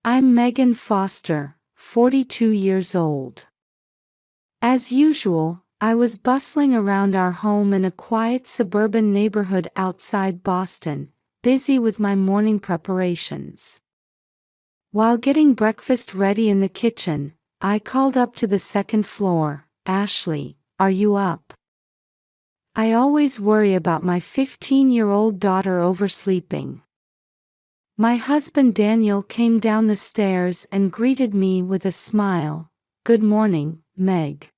I'm Megan Foster, 42 years old. As usual, I was bustling around our home in a quiet suburban neighborhood outside Boston, busy with my morning preparations. While getting breakfast ready in the kitchen, I called up to the second floor. "Ashley, are you up? I always worry about my 15-year-old daughter oversleeping." My husband Daniel came down the stairs and greeted me with a smile. "Good morning, Meg."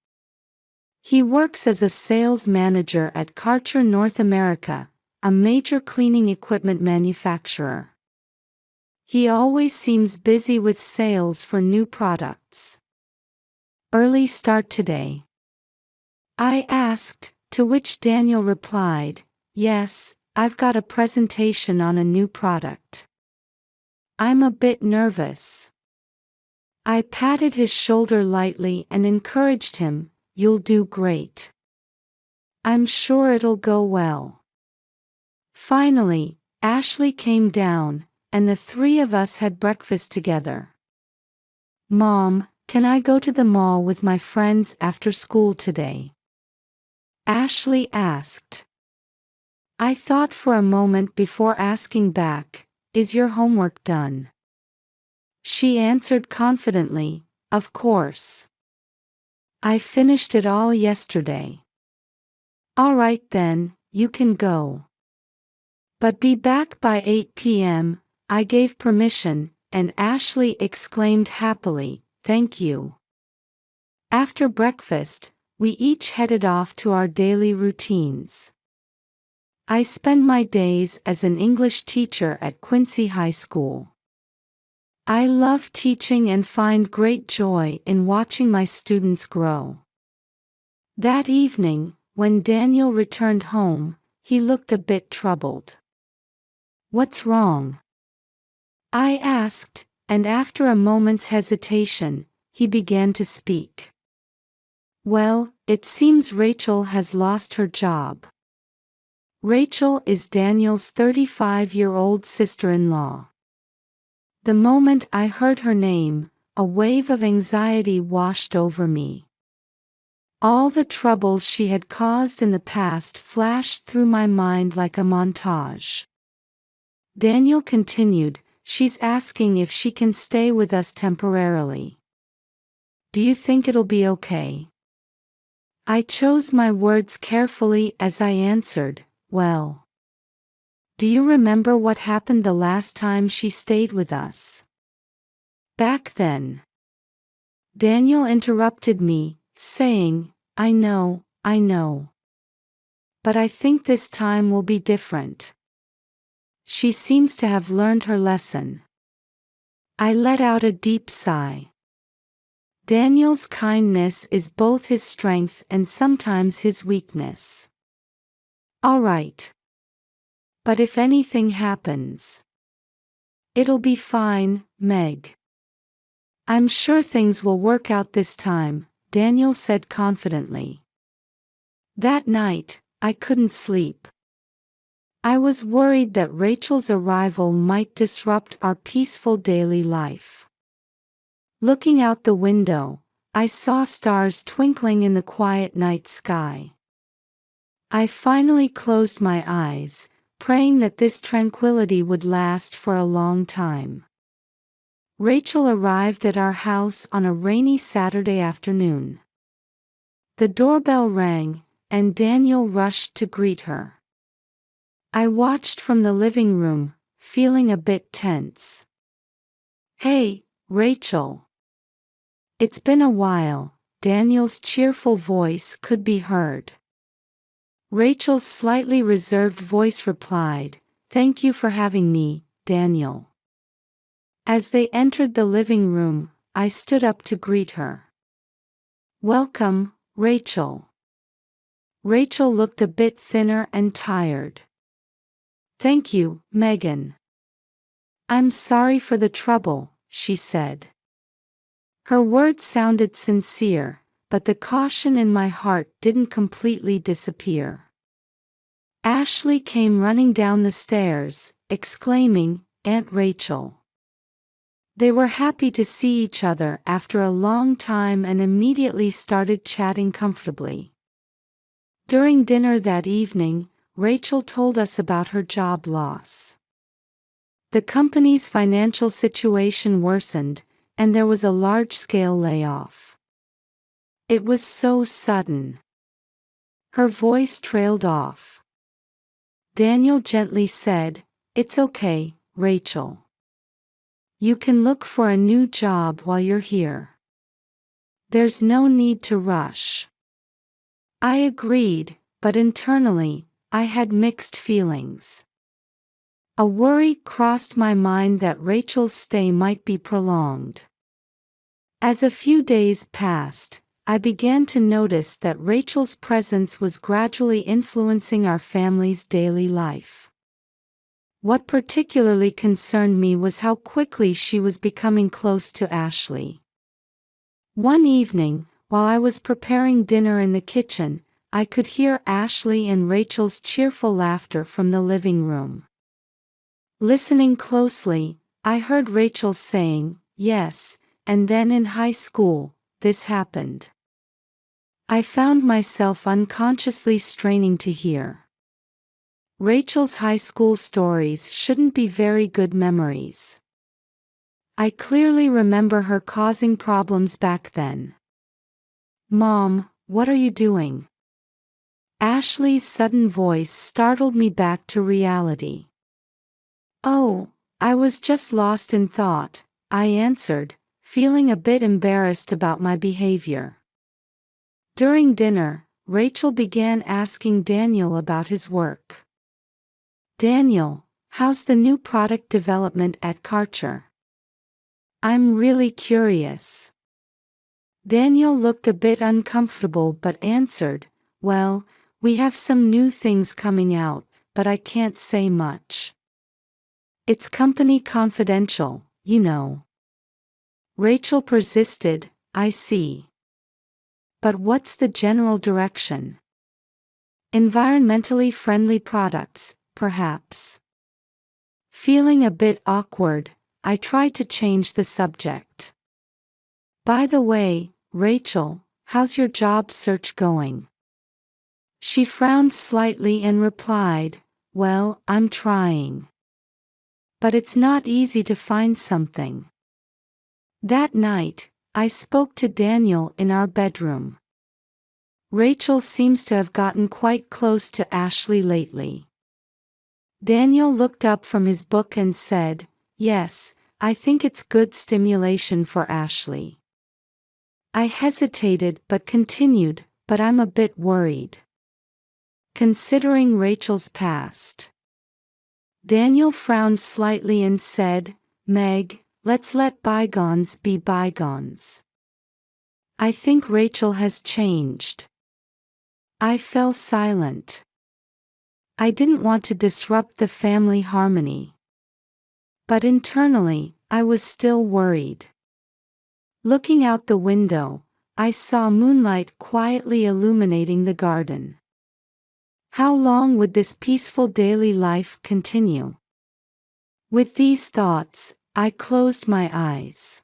He works as a sales manager at Karcher North America, a major cleaning equipment manufacturer. He always seems busy with sales for new products. "Early start today?" I asked, to which Daniel replied, "Yes, I've got a presentation on a new product. I'm a bit nervous." I patted his shoulder lightly and encouraged him, "You'll do great. I'm sure it'll go well." Finally, Ashley came down, and the three of us had breakfast together. "Mom, can I go to the mall with my friends after school today?" Ashley asked. I thought for a moment before asking back, "Is your homework done?" She answered confidently, "Of course. I finished it all yesterday." "All right then, you can go. But be back by 8 p.m., I gave permission, and Ashley exclaimed happily, "Thank you." After breakfast, we each headed off to our daily routines. I spend my days as an English teacher at Quincy High School. I love teaching and find great joy in watching my students grow. That evening, when Daniel returned home, he looked a bit troubled. "What's wrong?" I asked, and after a moment's hesitation, he began to speak. "Well, it seems Rachel has lost her job." Rachel is Daniel's 35-year-old sister-in-law. The moment I heard her name, a wave of anxiety washed over me. All the troubles she had caused in the past flashed through my mind like a montage. Daniel continued, "She's asking if she can stay with us temporarily. Do you think it'll be okay?" I chose my words carefully as I answered, "Well, do you remember what happened the last time she stayed with us?" "Back then." Daniel interrupted me, saying, I know. But I think this time will be different. She seems to have learned her lesson." I let out a deep sigh. Daniel's kindness is both his strength and sometimes his weakness. "All right. But if anything happens..." "It'll be fine, Meg. I'm sure things will work out this time," Daniel said confidently. That night, I couldn't sleep. I was worried that Rachel's arrival might disrupt our peaceful daily life. Looking out the window, I saw stars twinkling in the quiet night sky. I finally closed my eyes, praying that this tranquility would last for a long time. Rachel arrived at our house on a rainy Saturday afternoon. The doorbell rang, and Daniel rushed to greet her. I watched from the living room, feeling a bit tense. "Hey, Rachel. It's been a while," Daniel's cheerful voice could be heard. Rachel's slightly reserved voice replied, "Thank you for having me, Daniel." As they entered the living room, I stood up to greet her. "Welcome, Rachel." Rachel looked a bit thinner and tired. "Thank you, Megan. I'm sorry for the trouble," she said. Her words sounded sincere, but the caution in my heart didn't completely disappear. Ashley came running down the stairs, exclaiming, "Aunt Rachel. They were happy to see each other after a long time and immediately started chatting comfortably. During dinner that evening, Rachel told us about her job loss. The company's financial situation worsened, and there was a large-scale layoff. It was so sudden. Her voice trailed off. Daniel gently said, "It's okay, Rachel. You can look for a new job while you're here. There's no need to rush." I agreed, but internally, I had mixed feelings. A worry crossed my mind that Rachel's stay might be prolonged. As a few days passed, I began to notice that Rachel's presence was gradually influencing our family's daily life. What particularly concerned me was how quickly she was becoming close to Ashley. One evening, while I was preparing dinner in the kitchen, I could hear Ashley and Rachel's cheerful laughter from the living room. Listening closely, I heard Rachel saying, "Yes, and then in high school, this happened." I found myself unconsciously straining to hear. Rachel's high school stories shouldn't be very good memories. I clearly remember her causing problems back then. "Mom, what are you doing?" Ashley's sudden voice startled me back to reality. "Oh, I was just lost in thought," I answered, feeling a bit embarrassed about my behavior. During dinner, Rachel began asking Daniel about his work. "Daniel, how's the new product development at Karcher?" "I'm really curious." Daniel looked a bit uncomfortable but answered, "Well, we have some new things coming out, but I can't say much. It's company confidential, you know." Rachel persisted, "I see. But what's the general direction?" "Environmentally friendly products, perhaps." Feeling a bit awkward, I tried to change the subject. "By the way, Rachel, how's your job search going?" She frowned slightly and replied, "Well, I'm trying. But it's not easy to find something." That night, I spoke to Daniel in our bedroom. Rachel seems to have gotten quite close to Ashley lately. Daniel looked up from his book and said, "Yes, I think it's good stimulation for Ashley." I hesitated but continued, "But I'm a bit worried. Considering Rachel's past." Daniel frowned slightly and said, "Meg, let's let bygones be bygones. I think Rachel has changed." I fell silent. I didn't want to disrupt the family harmony. But internally, I was still worried. Looking out the window, I saw moonlight quietly illuminating the garden. How long would this peaceful daily life continue? With these thoughts, I closed my eyes.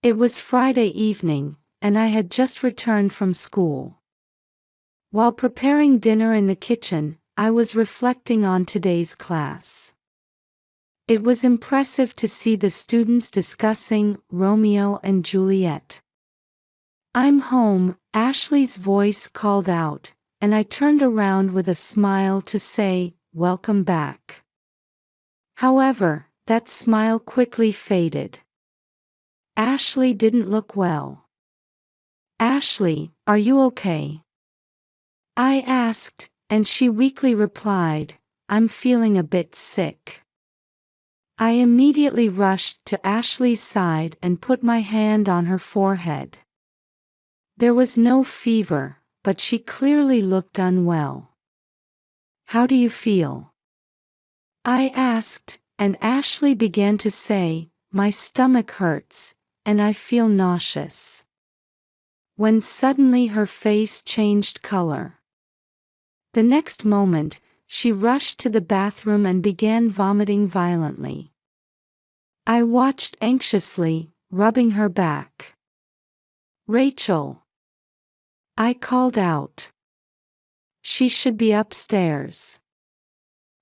It was Friday evening, and I had just returned from school. While preparing dinner in the kitchen, I was reflecting on today's class. It was impressive to see the students discussing Romeo and Juliet. "I'm home," Ashley's voice called out, and I turned around with a smile to say, "Welcome back." However, that smile quickly faded. Ashley didn't look well. "Ashley, are you okay?" I asked, and she weakly replied, "I'm feeling a bit sick." I immediately rushed to Ashley's side and put my hand on her forehead. There was no fever, but she clearly looked unwell. "How do you feel?" I asked, and Ashley began to say, "My stomach hurts, and I feel nauseous." When suddenly her face changed color. The next moment, she rushed to the bathroom and began vomiting violently. I watched anxiously, rubbing her back. "Rachel," I called out. "She should be upstairs."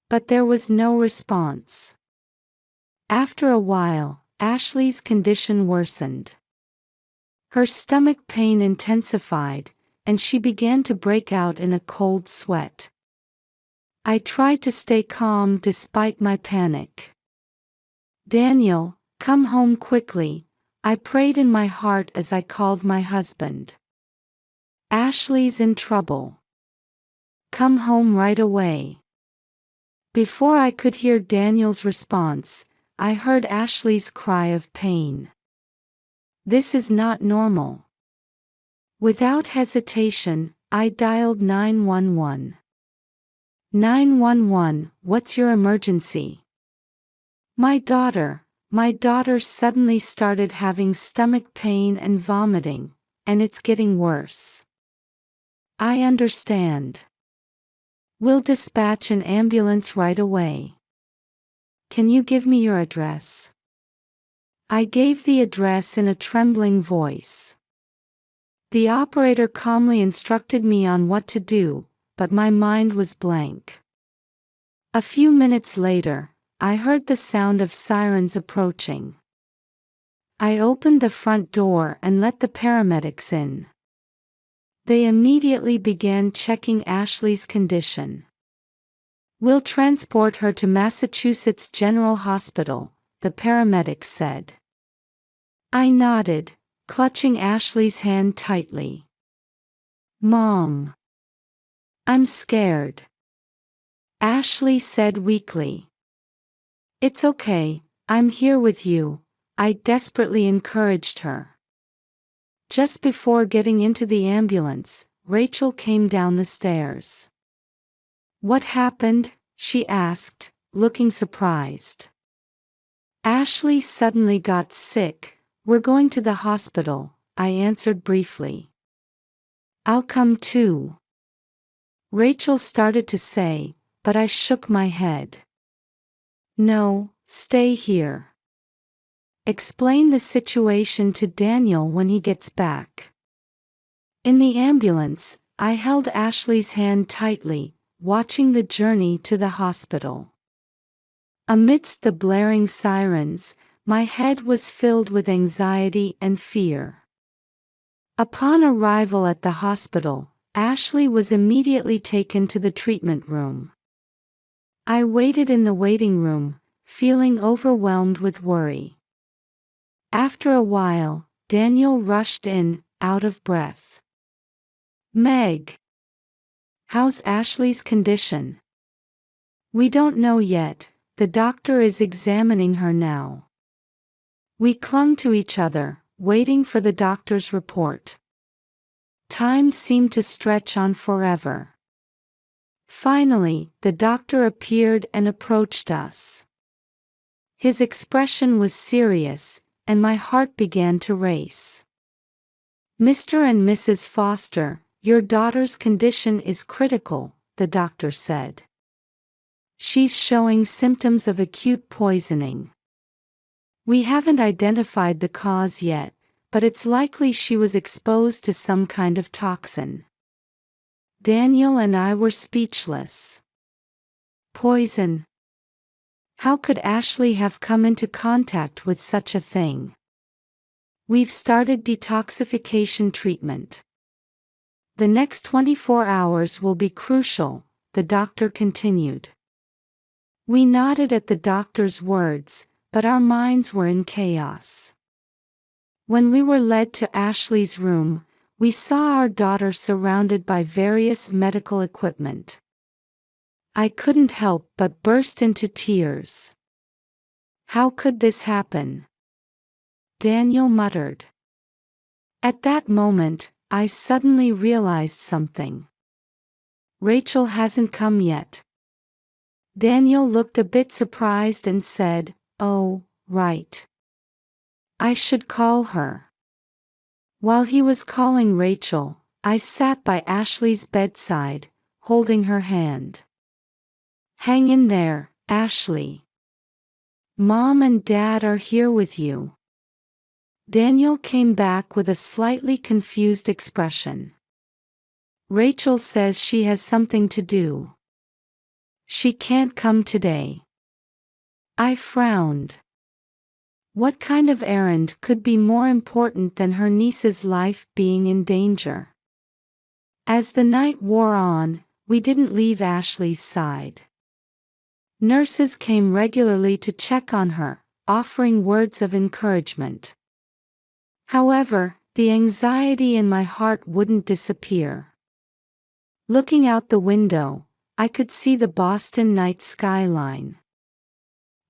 But there was no response. After a while, Ashley's condition worsened. Her stomach pain intensified, and she began to break out in a cold sweat. I tried to stay calm despite my panic. "Daniel, come home quickly," I prayed in my heart as I called my husband. "Ashley's in trouble. Come home right away." Before I could hear Daniel's response, I heard Ashley's cry of pain. "This is not normal." Without hesitation, I dialed 911. "911, what's your emergency?" My daughter suddenly started having stomach pain and vomiting, and it's getting worse." "I understand. We'll dispatch an ambulance right away. Can you give me your address?" I gave the address in a trembling voice. The operator calmly instructed me on what to do, but my mind was blank. A few minutes later, I heard the sound of sirens approaching. I opened the front door and let the paramedics in. They immediately began checking Ashley's condition. "We'll transport her to Massachusetts General Hospital," the paramedics said. I nodded, clutching Ashley's hand tightly. "Mom, I'm scared," Ashley said weakly. "It's okay, I'm here with you," I desperately encouraged her. Just before getting into the ambulance, Rachel came down the stairs. "What happened?" she asked, looking surprised. "Ashley suddenly got sick. We're going to the hospital," I answered briefly. "I'll come too," Rachel started to say, but I shook my head. "No, stay here. Explain the situation to Daniel when he gets back." In the ambulance, I held Ashley's hand tightly, watching the journey to the hospital. Amidst the blaring sirens, my head was filled with anxiety and fear. Upon arrival at the hospital, Ashley was immediately taken to the treatment room. I waited in the waiting room, feeling overwhelmed with worry. After a while, Daniel rushed in, out of breath. "Meg, how's Ashley's condition?" "We don't know yet, the doctor is examining her now." We clung to each other, waiting for the doctor's report. Time seemed to stretch on forever. Finally, the doctor appeared and approached us. His expression was serious, and my heart began to race. "Mr. and Mrs. Foster, your daughter's condition is critical," the doctor said. "She's showing symptoms of acute poisoning. We haven't identified the cause yet, but it's likely she was exposed to some kind of toxin." Daniel and I were speechless. Poison. How could Ashley have come into contact with such a thing? "We've started detoxification treatment. The next 24 hours will be crucial," the doctor continued. We nodded at the doctor's words, but our minds were in chaos. When we were led to Ashley's room, we saw our daughter surrounded by various medical equipment. I couldn't help but burst into tears. "How could this happen?" Daniel muttered. At that moment, I suddenly realized something. "Rachel hasn't come yet." Daniel looked a bit surprised and said, "Oh, right. I should call her." While he was calling Rachel, I sat by Ashley's bedside, holding her hand. "Hang in there, Ashley. Mom and Dad are here with you. Daniel came back with a slightly confused expression. Rachel says she has something to do. She can't come today. I frowned. What kind of errand could be more important than her niece's life being in danger? As the night wore on, we didn't leave Ashley's side. Nurses came regularly to check on her, offering words of encouragement. However, the anxiety in my heart wouldn't disappear. Looking out the window, I could see the Boston night skyline.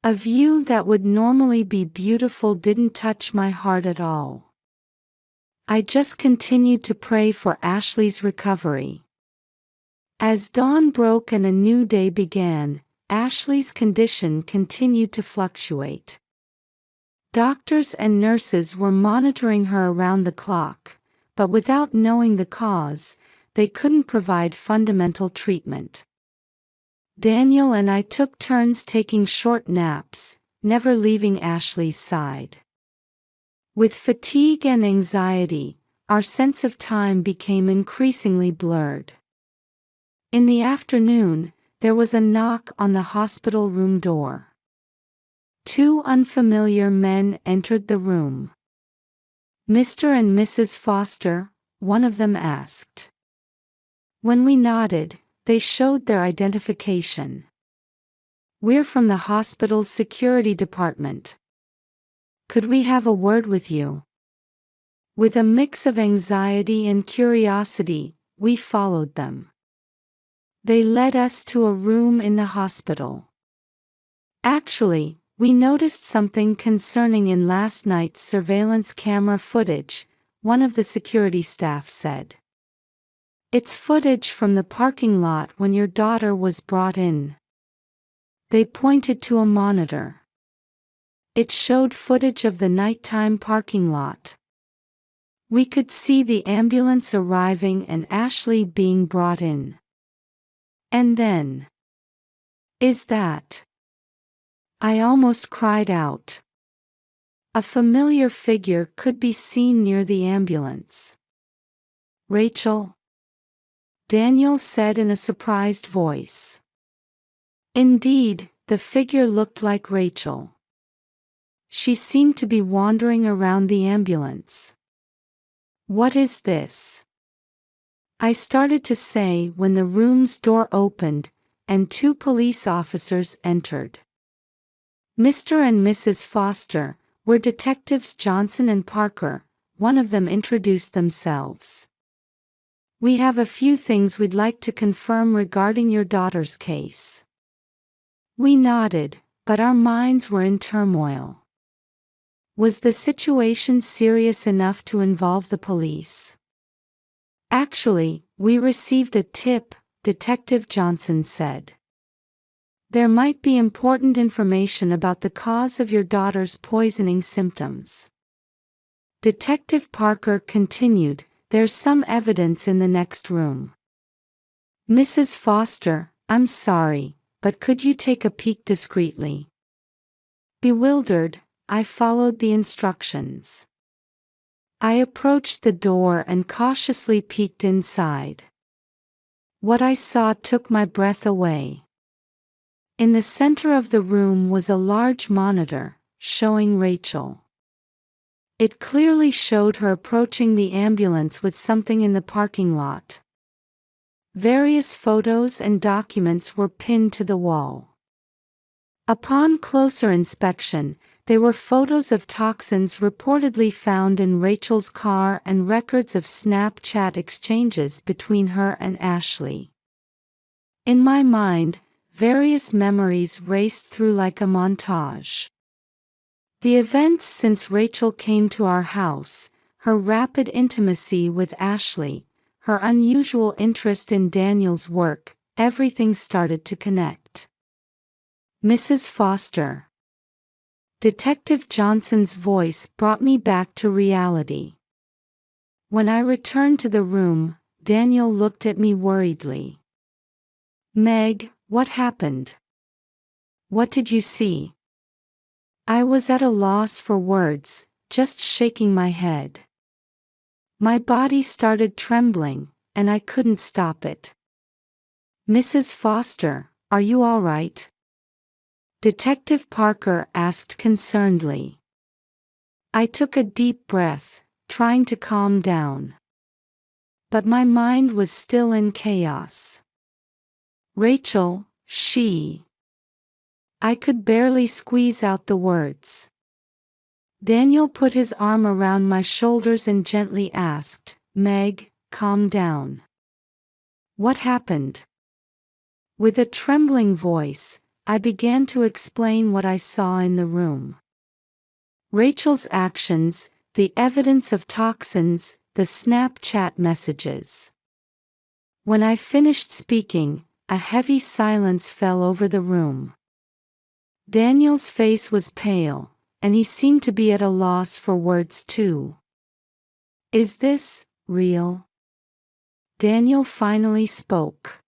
A view that would normally be beautiful didn't touch my heart at all. I just continued to pray for Ashley's recovery. As dawn broke and a new day began, Ashley's condition continued to fluctuate. Doctors and nurses were monitoring her around the clock, but without knowing the cause, they couldn't provide fundamental treatment. Daniel and I took turns taking short naps, never leaving Ashley's side. With fatigue and anxiety, our sense of time became increasingly blurred. In the afternoon, there was a knock on the hospital room door. Two unfamiliar men entered the room. "Mr. and Mrs. Foster?" one of them asked. When we nodded, they showed their identification. "We're from the hospital's security department. Could we have a word with you?" With a mix of anxiety and curiosity, we followed them. They led us to a room in the hospital. "Actually, we noticed something concerning in last night's surveillance camera footage," one of the security staff said. "It's footage from the parking lot when your daughter was brought in." They pointed to a monitor. It showed footage of the nighttime parking lot. We could see the ambulance arriving and Ashley being brought in. And then, "Is that?" I almost cried out. A familiar figure could be seen near the ambulance. "Rachel?" Daniel said in a surprised voice. Indeed, the figure looked like Rachel. She seemed to be wandering around the ambulance. "What is this?" I started to say when the room's door opened, and two police officers entered. "Mr. and Mrs. Foster, we're Detectives Johnson and Parker," one of them introduced themselves. "We have a few things we'd like to confirm regarding your daughter's case." We nodded, but our minds were in turmoil. Was the situation serious enough to involve the police? "Actually, we received a tip," Detective Johnson said. "There might be important information about the cause of your daughter's poisoning symptoms." Detective Parker continued, "There's some evidence in the next room." "Mrs. Foster, I'm sorry, but could you take a peek discreetly?" Bewildered, I followed the instructions. I approached the door and cautiously peeked inside. What I saw took my breath away. In the center of the room was a large monitor, showing Rachel. It clearly showed her approaching the ambulance with something in the parking lot. Various photos and documents were pinned to the wall. Upon closer inspection, they were photos of toxins reportedly found in Rachel's car and records of Snapchat exchanges between her and Ashley. In my mind, various memories raced through like a montage. The events since Rachel came to our house, her rapid intimacy with Ashley, her unusual interest in Daniel's work, everything started to connect. "Mrs. Foster." Detective Johnson's voice brought me back to reality. When I returned to the room, Daniel looked at me worriedly. "Meg, what happened? What did you see?" I was at a loss for words, just shaking my head. My body started trembling, and I couldn't stop it. "Mrs. Foster, are you all right?" Detective Parker asked concernedly. I took a deep breath, trying to calm down. But my mind was still in chaos. "Rachel, she..." I could barely squeeze out the words. Daniel put his arm around my shoulders and gently asked, "Meg, calm down. What happened?" With a trembling voice, I began to explain what I saw in the room. Rachel's actions, the evidence of toxins, the Snapchat messages. When I finished speaking, a heavy silence fell over the room. Daniel's face was pale, and he seemed to be at a loss for words too. "Is this real?" Daniel finally spoke.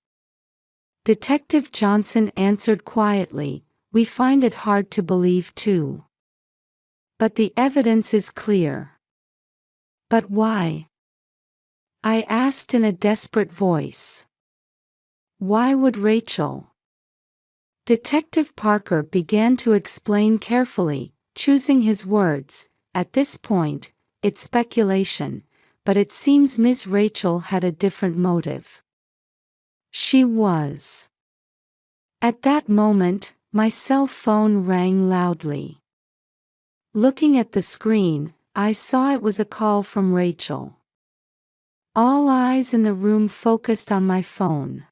Detective Johnson answered quietly, "We find it hard to believe too. But the evidence is clear." "But why?" I asked in a desperate voice. "Why would Rachel?" Detective Parker began to explain carefully, choosing his words. "At this point, it's speculation, but it seems Ms. Rachel had a different motive." She was. At that moment, my cell phone rang loudly. Looking at the screen, I saw it was a call from Rachel. All eyes in the room focused on my phone.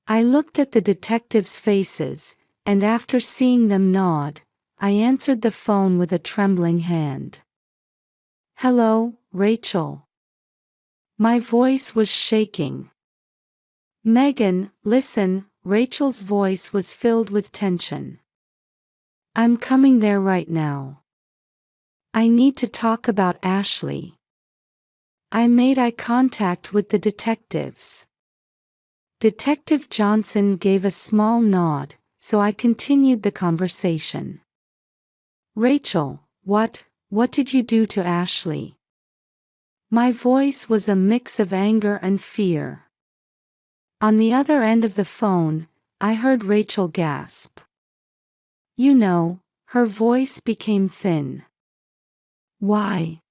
I looked at the detectives' faces, and after seeing them nod, I answered the phone with a trembling hand. "Hello, Rachel." My voice was shaking. "Megan, listen," Rachel's voice was filled with tension. "I'm coming there right now. I need to talk about Ashley." I made eye contact with the detectives. Detective Johnson gave a small nod, so I continued the conversation. "Rachel, what did you do to Ashley?" My voice was a mix of anger and fear. On the other end of the phone, I heard Rachel gasp. "You know," her voice became thin. "Why?"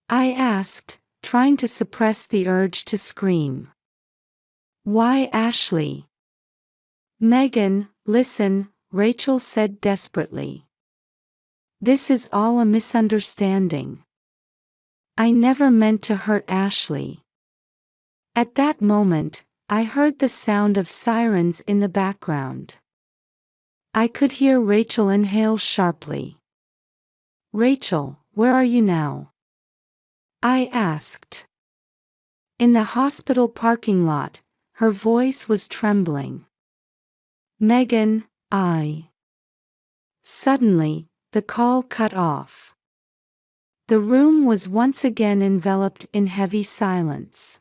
I asked, trying to suppress the urge to scream. "Why Ashley?" "Megan, listen," Rachel said desperately. "This is all a misunderstanding. I never meant to hurt Ashley." At that moment, I heard the sound of sirens in the background. I could hear Rachel inhale sharply. "Rachel, where are you now?" I asked. "In the hospital parking lot," her voice was trembling. "Megan, I..." Suddenly, the call cut off. The room was once again enveloped in heavy silence.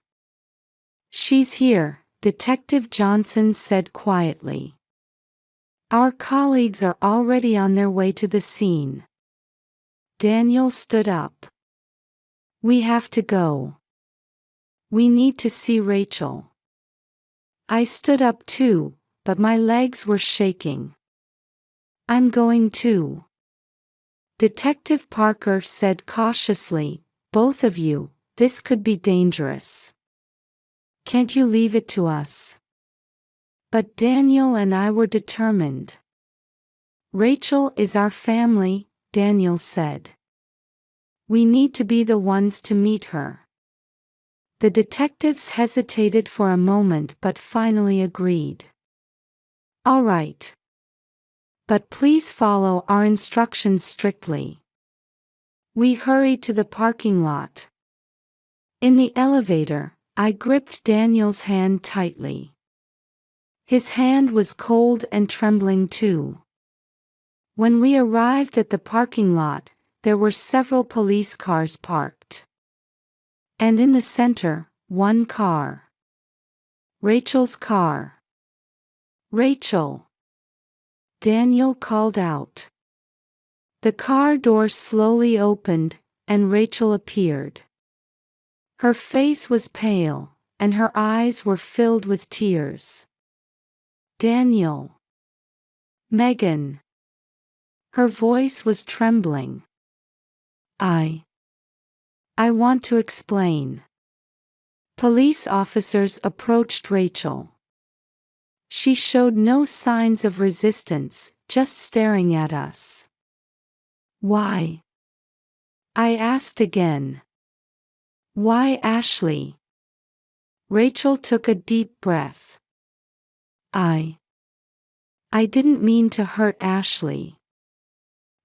"She's here," Detective Johnson said quietly. "Our colleagues are already on their way to the scene." Daniel stood up. "We have to go. We need to see Rachel." I stood up too, but my legs were shaking. "I'm going too." Detective Parker said cautiously, "Both of you, this could be dangerous. Can't you leave it to us?" But Daniel and I were determined. "Rachel is our family," Daniel said. "We need to be the ones to meet her." The detectives hesitated for a moment but finally agreed. "All right. But please follow our instructions strictly." We hurried to the parking lot. In the elevator, I gripped Daniel's hand tightly. His hand was cold and trembling too. When we arrived at the parking lot, there were several police cars parked. And in the center, one car. Rachel's car. "Rachel!" Daniel called out. The car door slowly opened, and Rachel appeared. Her face was pale, and her eyes were filled with tears. "Daniel." "Megan." Her voice was trembling. I want to explain." Police officers approached Rachel. She showed no signs of resistance, just staring at us. "Why?" I asked again. "Why, Ashley?" Rachel took a deep breath. I didn't mean to hurt Ashley.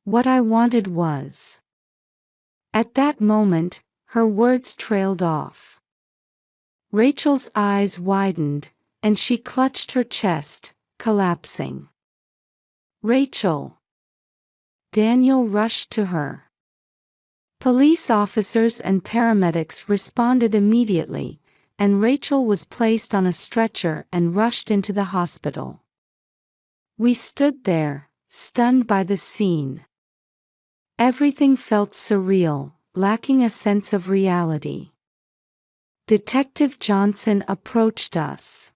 What I wanted was." At that moment, her words trailed off. Rachel's eyes widened, and she clutched her chest, collapsing. "Rachel!" Daniel rushed to her. Police officers and paramedics responded immediately, and Rachel was placed on a stretcher and rushed into the hospital. We stood there, stunned by the scene. Everything felt surreal, lacking a sense of reality. Detective Johnson approached us.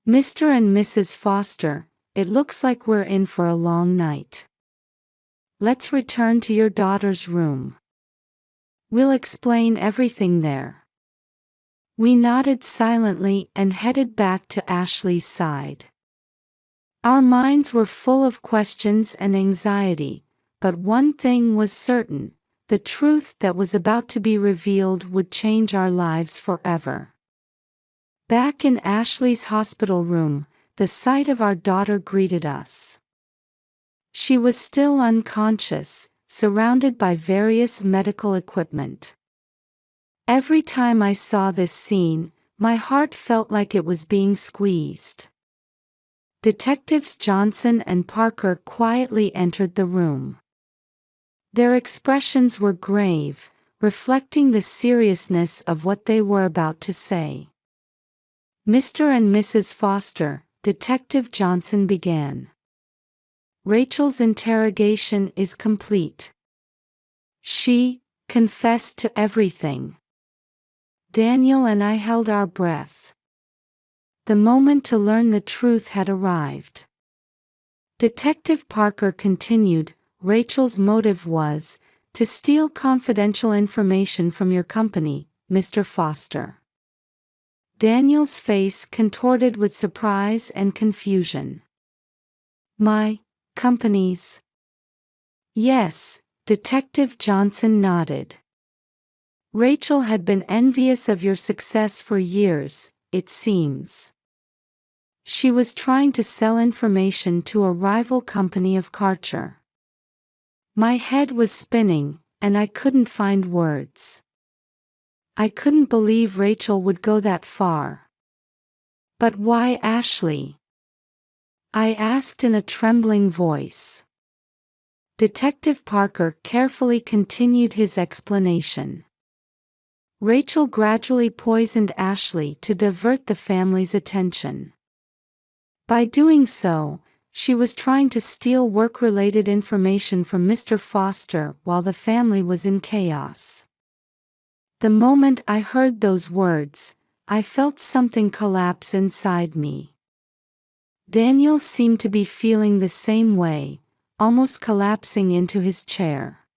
"Mr. and Mrs. Foster, it looks like we're in for a long night. Let's return to your daughter's room. We'll explain everything there." We nodded silently and headed back to Ashley's side. Our minds were full of questions and anxiety, but one thing was certain: the truth that was about to be revealed would change our lives forever. Back in Ashley's hospital room, the sight of our daughter greeted us. She was still unconscious, surrounded by various medical equipment. Every time I saw this scene, my heart felt like it was being squeezed. Detectives Johnson and Parker quietly entered the room. Their expressions were grave, reflecting the seriousness of what they were about to say. "Mr. and Mrs. Foster," Detective Johnson began. "Rachel's interrogation is complete. She confessed to everything." Daniel and I held our breath. The moment to learn the truth had arrived. Detective Parker continued, "Rachel's motive was to steal confidential information from your company, Mr. Foster." Daniel's face contorted with surprise and confusion. "My company's?" "Yes," Detective Johnson nodded. "Rachel had been envious of your success for years, it seems. She was trying to sell information to a rival company of Karcher." My head was spinning, and I couldn't find words. I couldn't believe Rachel would go that far. "But why Ashley?" I asked in a trembling voice. Detective Parker carefully continued his explanation. "Rachel gradually poisoned Ashley to divert the family's attention. By doing so, she was trying to steal work-related information from Mr. Foster while the family was in chaos." The moment I heard those words, I felt something collapse inside me. Daniel seemed to be feeling the same way, almost collapsing into his chair.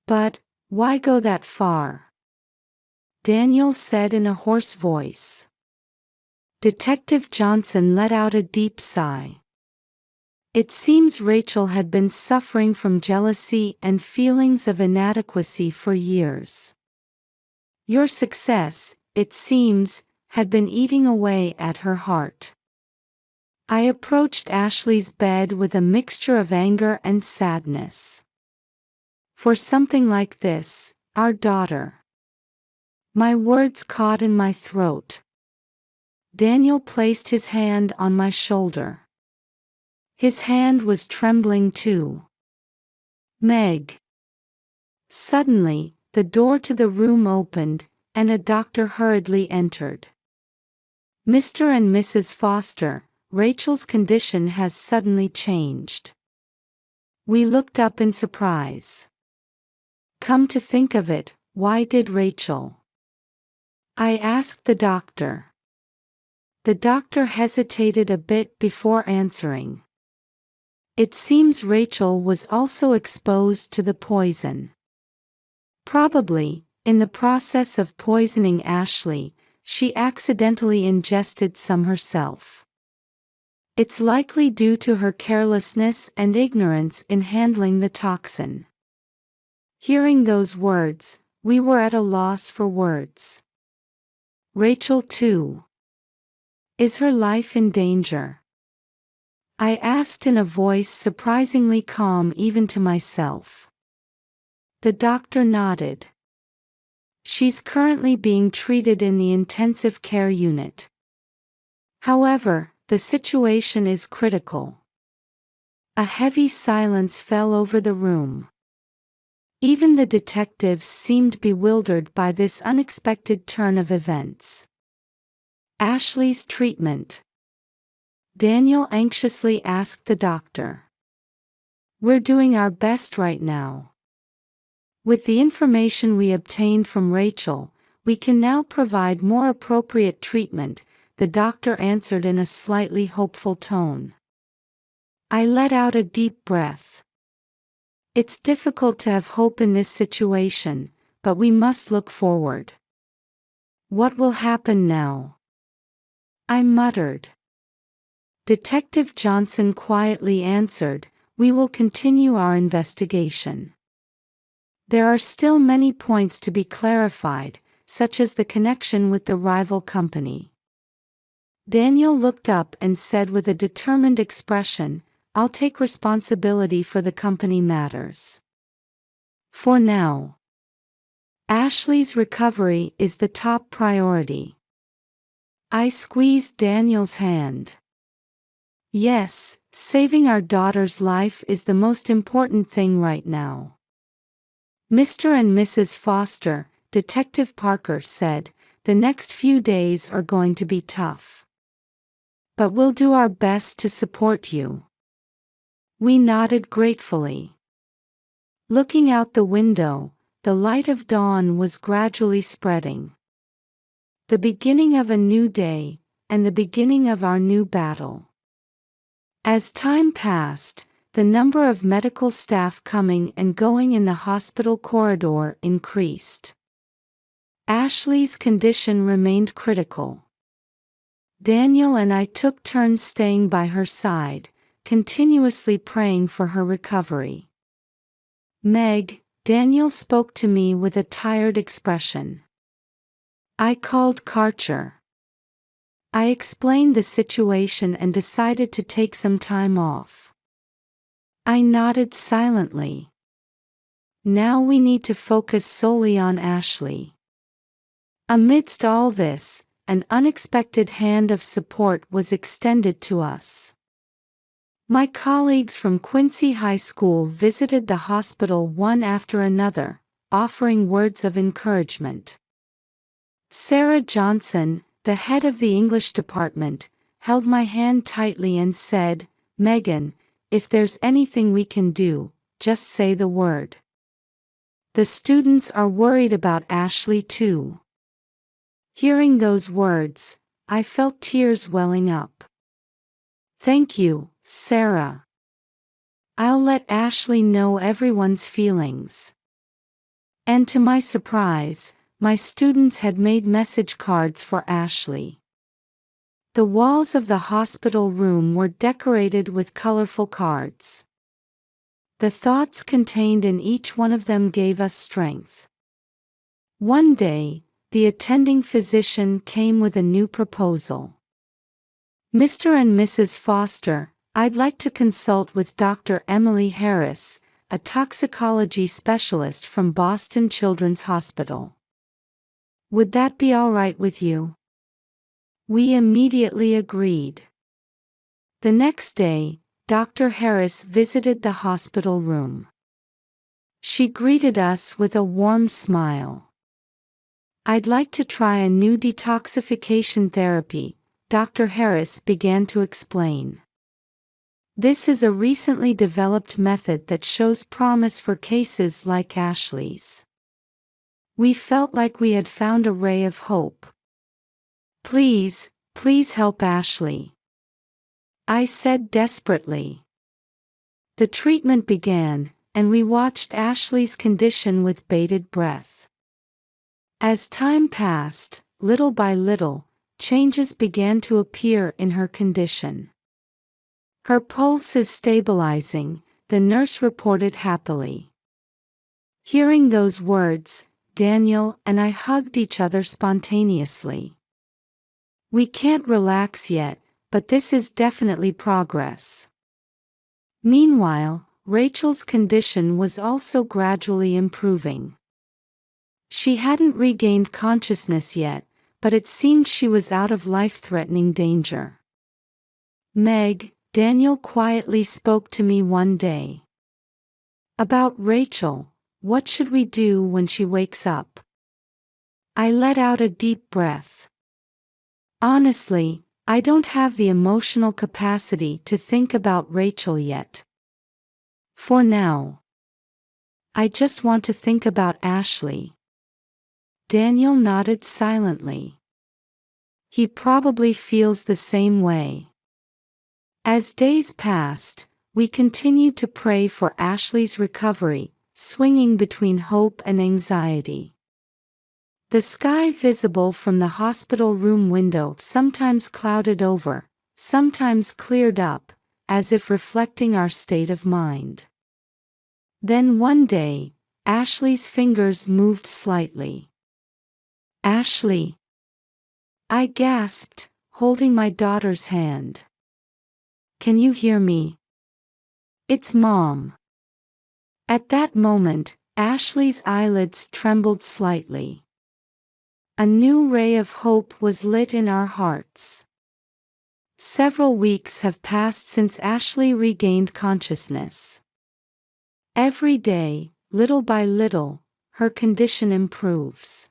"But why go that far?" Daniel said in a hoarse voice. Detective Johnson let out a deep sigh. "It seems Rachel had been suffering from jealousy and feelings of inadequacy for years. Your success, it seems, had been eating away at her heart." I approached Ashley's bed with a mixture of anger and sadness. "For something like this, our daughter." My words caught in my throat. Daniel placed his hand on my shoulder. His hand was trembling too. "Meg." Suddenly, the door to the room opened, and a doctor hurriedly entered. "Mr. and Mrs. Foster, Rachel's condition has suddenly changed. We looked up in surprise. Come to think of it, why did Rachel? I asked the doctor. The doctor hesitated a bit before answering. It seems Rachel was also exposed to the poison. Probably, in the process of poisoning Ashley, she accidentally ingested some herself. It's likely due to her carelessness and ignorance in handling the toxin. Hearing those words, we were at a loss for words. Rachel too. Is her life in danger? I asked in a voice surprisingly calm even to myself. The doctor nodded. She's currently being treated in the intensive care unit. However, the situation is critical. A heavy silence fell over the room. Even the detectives seemed bewildered by this unexpected turn of events. Ashley's treatment. Daniel anxiously asked the doctor. We're doing our best right now. With the information we obtained from Rachel, we can now provide more appropriate treatment, the doctor answered in a slightly hopeful tone. I let out a deep breath. It's difficult to have hope in this situation, but we must look forward. What will happen now? I muttered. Detective Johnson quietly answered, we will continue our investigation. There are still many points to be clarified, such as the connection with the rival company. Daniel looked up and said with a determined expression, I'll take responsibility for the company matters. For now. Ashley's recovery is the top priority. I squeezed Daniel's hand. Yes, saving our daughter's life is the most important thing right now. Mr. and Mrs. Foster, Detective Parker said, the next few days are going to be tough. But we'll do our best to support you. We nodded gratefully. Looking out the window, the light of dawn was gradually spreading. The beginning of a new day, and the beginning of our new battle. As time passed, the number of medical staff coming and going in the hospital corridor increased. Ashley's condition remained critical. Daniel and I took turns staying by her side, continuously praying for her recovery. Meg, Daniel spoke to me with a tired expression. I called Karcher. I explained the situation and decided to take some time off. I nodded silently. Now we need to focus solely on Ashley. Amidst all this, an unexpected hand of support was extended to us. My colleagues from Quincy High School visited the hospital one after another, offering words of encouragement. Sarah Johnson, the head of the English department, held my hand tightly and said, Megan, if there's anything we can do, just say the word. The students are worried about Ashley too. Hearing those words, I felt tears welling up. Thank you, Sarah. I'll let Ashley know everyone's feelings. And to my surprise, my students had made message cards for Ashley. The walls of the hospital room were decorated with colorful cards. The thoughts contained in each one of them gave us strength. One day, the attending physician came with a new proposal. Mr. and Mrs. Foster, I'd like to consult with Dr. Emily Harris, a toxicology specialist from Boston Children's Hospital. Would that be all right with you? We immediately agreed. The next day, Dr. Harris visited the hospital room. She greeted us with a warm smile. I'd like to try a new detoxification therapy, Dr. Harris began to explain. This is a recently developed method that shows promise for cases like Ashley's. We felt like we had found a ray of hope. Please, please help Ashley, I said desperately. The treatment began, and we watched Ashley's condition with bated breath. As time passed, little by little, changes began to appear in her condition. Her pulse is stabilizing, the nurse reported happily. Hearing those words, Daniel and I hugged each other spontaneously. We can't relax yet, but this is definitely progress. Meanwhile, Rachel's condition was also gradually improving. She hadn't regained consciousness yet, but it seemed she was out of life-threatening danger. Meg, Daniel quietly spoke to me one day. About Rachel, what should we do when she wakes up? I let out a deep breath. Honestly, I don't have the emotional capacity to think about Rachel yet. For now. I just want to think about Ashley. Daniel nodded silently. He probably feels the same way. As days passed, we continued to pray for Ashley's recovery, swinging between hope and anxiety. The sky visible from the hospital room window sometimes clouded over, sometimes cleared up, as if reflecting our state of mind. Then one day, Ashley's fingers moved slightly. Ashley! I gasped, holding my daughter's hand. Can you hear me? It's Mom. At that moment, Ashley's eyelids trembled slightly. A new ray of hope was lit in our hearts. Several weeks have passed since Ashley regained consciousness. Every day, little by little, her condition improves.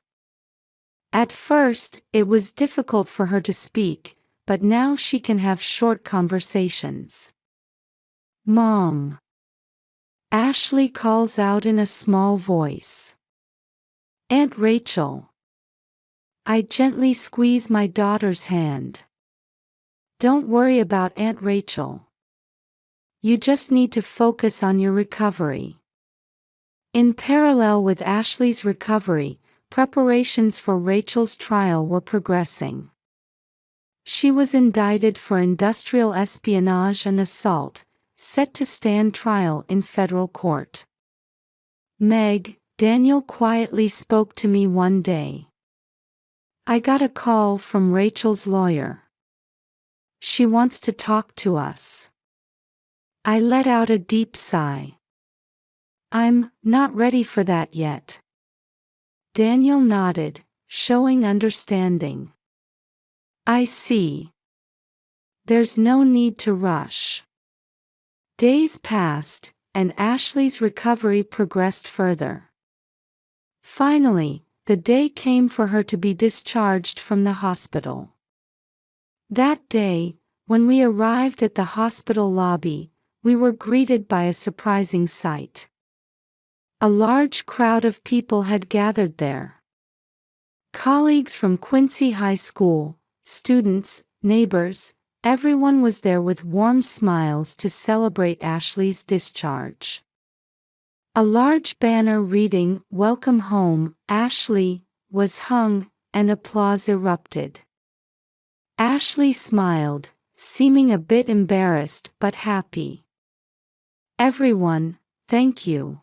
At first, it was difficult for her to speak, but now she can have short conversations. Mom. Ashley calls out in a small voice. Aunt Rachel. I gently squeeze my daughter's hand. Don't worry about Aunt Rachel. You just need to focus on your recovery. In parallel with Ashley's recovery, preparations for Rachel's trial were progressing. She was indicted for industrial espionage and assault, set to stand trial in federal court. Meg, Daniel quietly spoke to me one day. I got a call from Rachel's lawyer. She wants to talk to us. I let out a deep sigh. I'm not ready for that yet. Daniel nodded, showing understanding. I see. There's no need to rush. Days passed, and Ashley's recovery progressed further. Finally, the day came for her to be discharged from the hospital. That day, when we arrived at the hospital lobby, we were greeted by a surprising sight. A large crowd of people had gathered there. Colleagues from Quincy High School, students, neighbors, everyone was there with warm smiles to celebrate Ashley's discharge. A large banner reading, "Welcome home, Ashley," was hung, and applause erupted. Ashley smiled, seeming a bit embarrassed but happy. Everyone, thank you.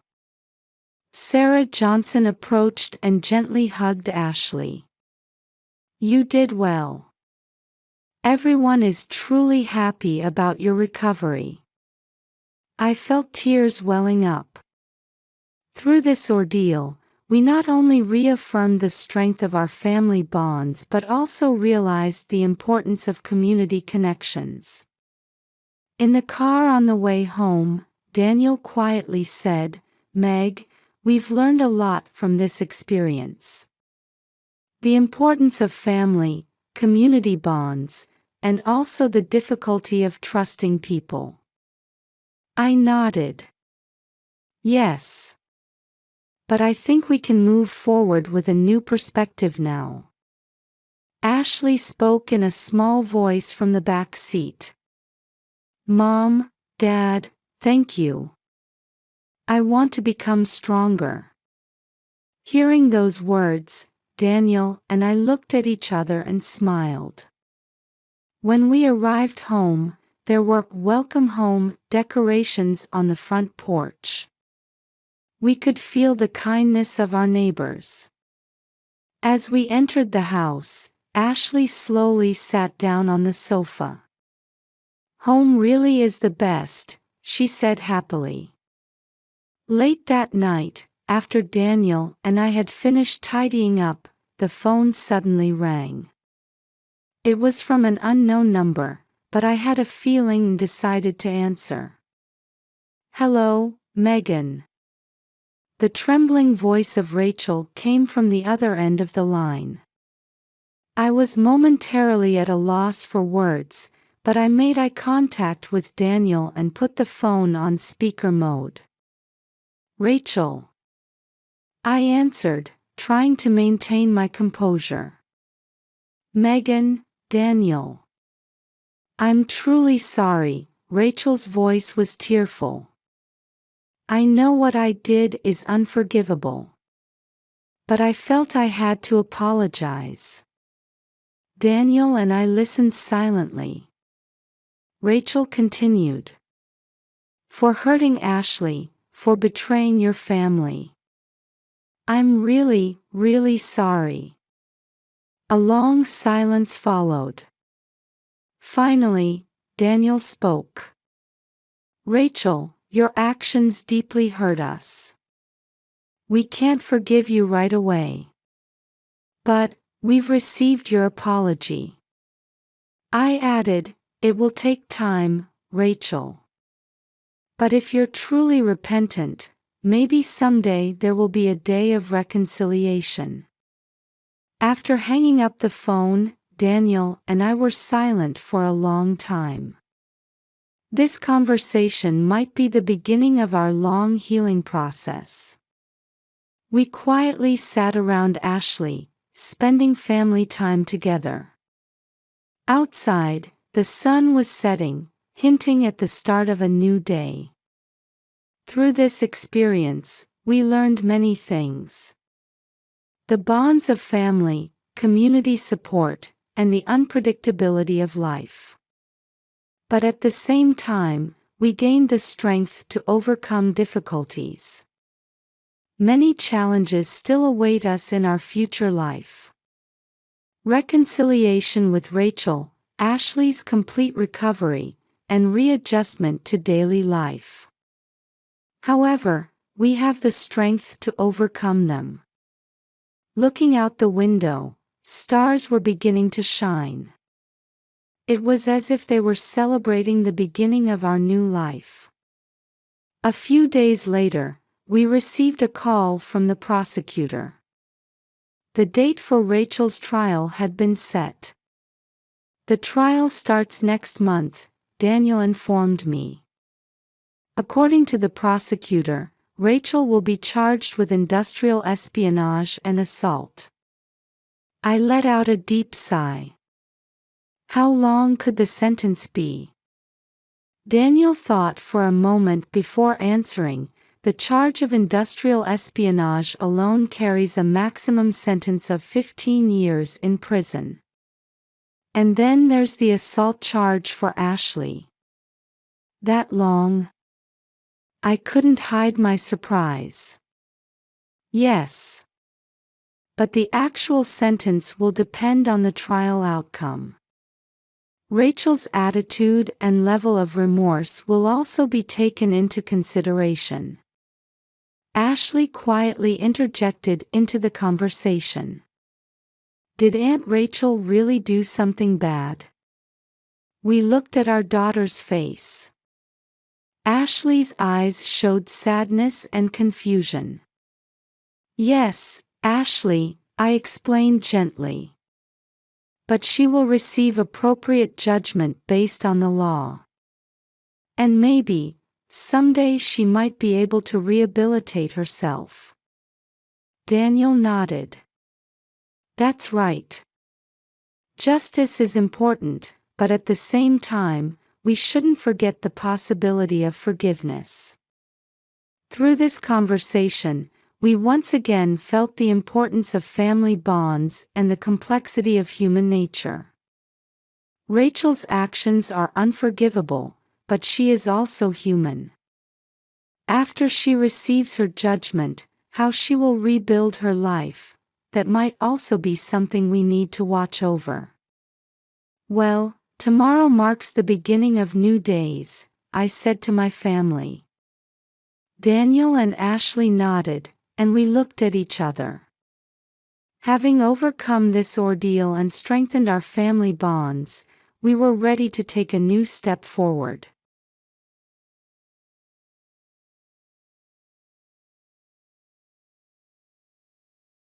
Sarah Johnson approached and gently hugged Ashley. You did well. Everyone is truly happy about your recovery. I felt tears welling up. Through this ordeal, we not only reaffirmed the strength of our family bonds but also realized the importance of community connections. In the car on the way home, Daniel quietly said, Meg, we've learned a lot from this experience. The importance of family, community bonds, and also the difficulty of trusting people. I nodded. Yes. But I think we can move forward with a new perspective now. Ashley spoke in a small voice from the back seat. Mom, Dad, thank you. I want to become stronger. Hearing those words, Daniel and I looked at each other and smiled. When we arrived home, there were welcome home decorations on the front porch. We could feel the kindness of our neighbors. As we entered the house, Ashley slowly sat down on the sofa. Home really is the best, she said happily. Late that night, after Daniel and I had finished tidying up, the phone suddenly rang. It was from an unknown number, but I had a feeling and decided to answer. Hello, Megan. The trembling voice of Rachel came from the other end of the line. I was momentarily at a loss for words, but I made eye contact with Daniel and put the phone on speaker mode. Rachel. I answered, trying to maintain my composure. Megan, Daniel. I'm truly sorry, Rachel's voice was tearful. I know what I did is unforgivable. But I felt I had to apologize. Daniel and I listened silently. Rachel continued. For hurting Ashley, for betraying your family. I'm really, really sorry. A long silence followed. Finally, Daniel spoke. Rachel, your actions deeply hurt us. We can't forgive you right away. But, we've received your apology. I added, it will take time, Rachel. But if you're truly repentant, maybe someday there will be a day of reconciliation. After hanging up the phone, Daniel and I were silent for a long time. This conversation might be the beginning of our long healing process. We quietly sat around Ashley, spending family time together. Outside, the sun was setting, hinting at the start of a new day. Through this experience, we learned many things. The bonds of family, community support, and the unpredictability of life. But at the same time, we gained the strength to overcome difficulties. Many challenges still await us in our future life. Reconciliation with Rachel, Ashley's complete recovery, and readjustment to daily life. However, we have the strength to overcome them. Looking out the window, stars were beginning to shine. It was as if they were celebrating the beginning of our new life. A few days later, we received a call from the prosecutor. The date for Rachel's trial had been set. The trial starts next month, Daniel informed me. According to the prosecutor, Rachel will be charged with industrial espionage and assault. I let out a deep sigh. How long could the sentence be? Daniel thought for a moment before answering. The charge of industrial espionage alone carries a maximum sentence of 15 years in prison. And then there's the assault charge for Ashley. That long? I couldn't hide my surprise. Yes. But the actual sentence will depend on the trial outcome. Rachel's attitude and level of remorse will also be taken into consideration. Ashley quietly interjected into the conversation. Did Aunt Rachel really do something bad? We looked at our daughter's face. Ashley's eyes showed sadness and confusion. Yes, Ashley, I explained gently. But she will receive appropriate judgment based on the law. And maybe, Someday she might be able to rehabilitate herself. Daniel nodded. That's right. Justice is important, but at the same time, we shouldn't forget the possibility of forgiveness. Through this conversation, we once again felt the importance of family bonds and the complexity of human nature. Rachel's actions are unforgivable, but she is also human. After she receives her judgment, how she will rebuild her life, that might also be something we need to watch over. Well, tomorrow marks the beginning of new days, I said to my family. Daniel and Ashley nodded, and we looked at each other. Having overcome this ordeal and strengthened our family bonds, we were ready to take a new step forward.